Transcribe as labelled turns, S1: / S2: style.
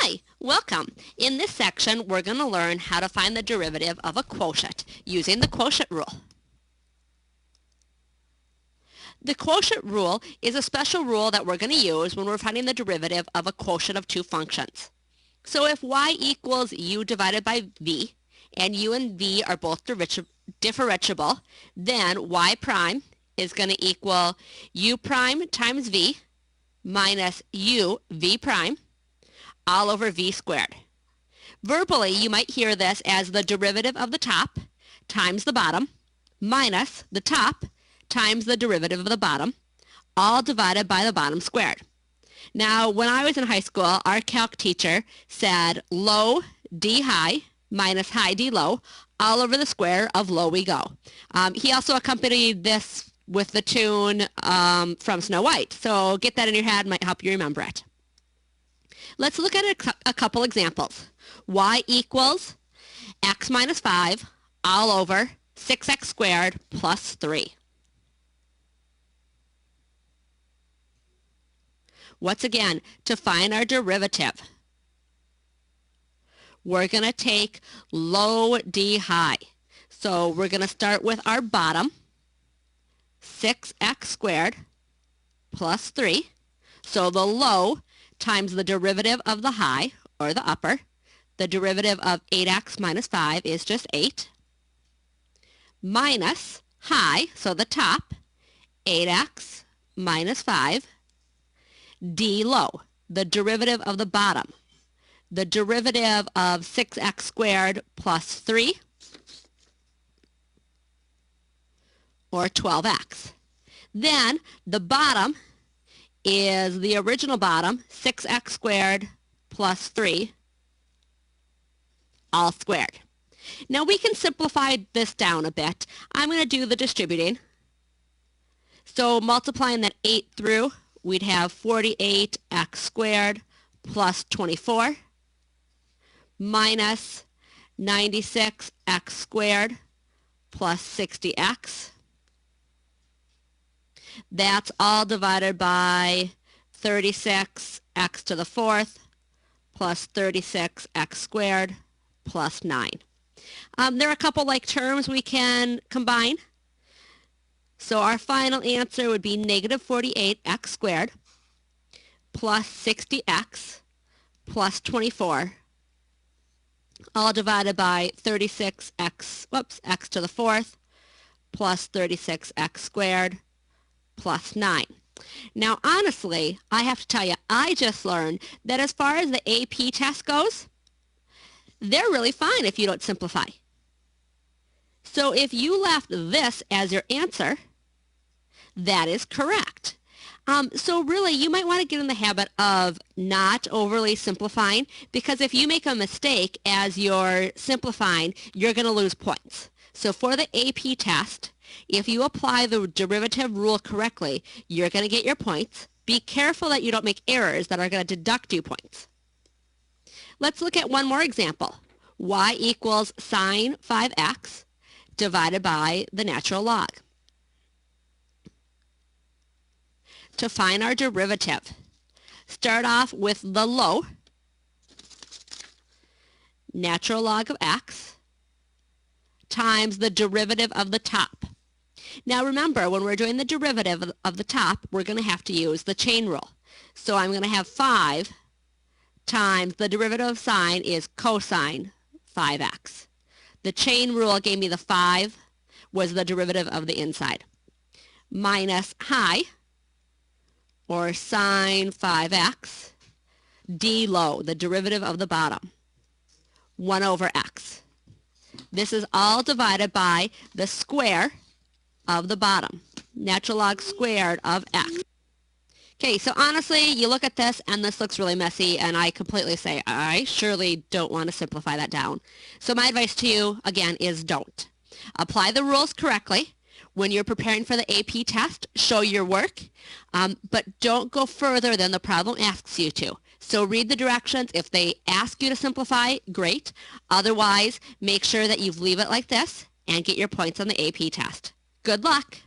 S1: Hi, welcome. In this section, we're going to learn how to find the derivative of a quotient using the quotient rule. The quotient rule is a special rule that we're going to use when we're finding the derivative of a quotient of two functions. So if y equals u divided by v, and u and v are both differentiable, then y prime is going to equal u prime times v minus u v prime all over v squared. Verbally, you might hear this as the derivative of the top times the bottom minus the top times the derivative of the bottom, all divided by the bottom squared. Now, when I was in high school, our calc teacher said low d high minus high d low, all over the square of low we go. He also accompanied this with the tune from Snow White, so get that in your head, might help you remember it. Let's look at a couple examples. Y equals x minus 5 all over 6x squared plus 3. Once again, to find our derivative, we're going to take low d high. So we're going to start with our bottom, 6x squared plus 3. So the low times the derivative of the high, or the upper. The derivative of 8x minus 5 is just 8. Minus high, so the top, 8x minus 5. D low, the derivative of the bottom. The derivative of 6x squared plus 3, or 12x. Then the bottom is the original bottom, 6x squared plus 3, all squared. Now we can simplify this down a bit. I'm going to do the distributing. So multiplying that 8 through, we'd have 48x squared plus 24 minus 96x squared plus 60x. That's all divided by 36x to the 4th plus 36x squared plus 9. There are a couple like terms we can combine. So our final answer would be negative 48x squared plus 60x plus 24, all divided by 36x, x to the 4th plus 36x squared plus 9. Now, honestly, I have to tell you, I just learned that as far as the AP test goes, they're really fine if you don't simplify. So if you left this as your answer, that is correct. So really, you might want to get in the habit of not overly simplifying, because if you make a mistake as you're simplifying, you're going to lose points. So for the AP test, if you apply the derivative rule correctly, you're going to get your points. Be careful that you don't make errors that are going to deduct you points. Let's look at one more example. Y equals sine 5x divided by the natural log. To find our derivative, start off with the low, natural log of x, times the derivative of the top. Now remember, when we're doing the derivative of the top, we're going to have to use the chain rule. So I'm going to have 5 times the derivative of sine is cosine 5x. The chain rule gave me the 5 was the derivative of the inside. Minus high, or sine 5x, d low, the derivative of the bottom, 1 over x. This is all divided by the square of the bottom, natural log squared of x. Okay, so honestly, you look at this and this looks really messy, and I completely say, I surely don't want to simplify that down. So my advice to you, again, is don't. Apply the rules correctly. When you're preparing for the AP test, show your work, but don't go further than the problem asks you to. So read the directions. If they ask you to simplify, great. Otherwise, make sure that you leave it like this and get your points on the AP test. Good luck.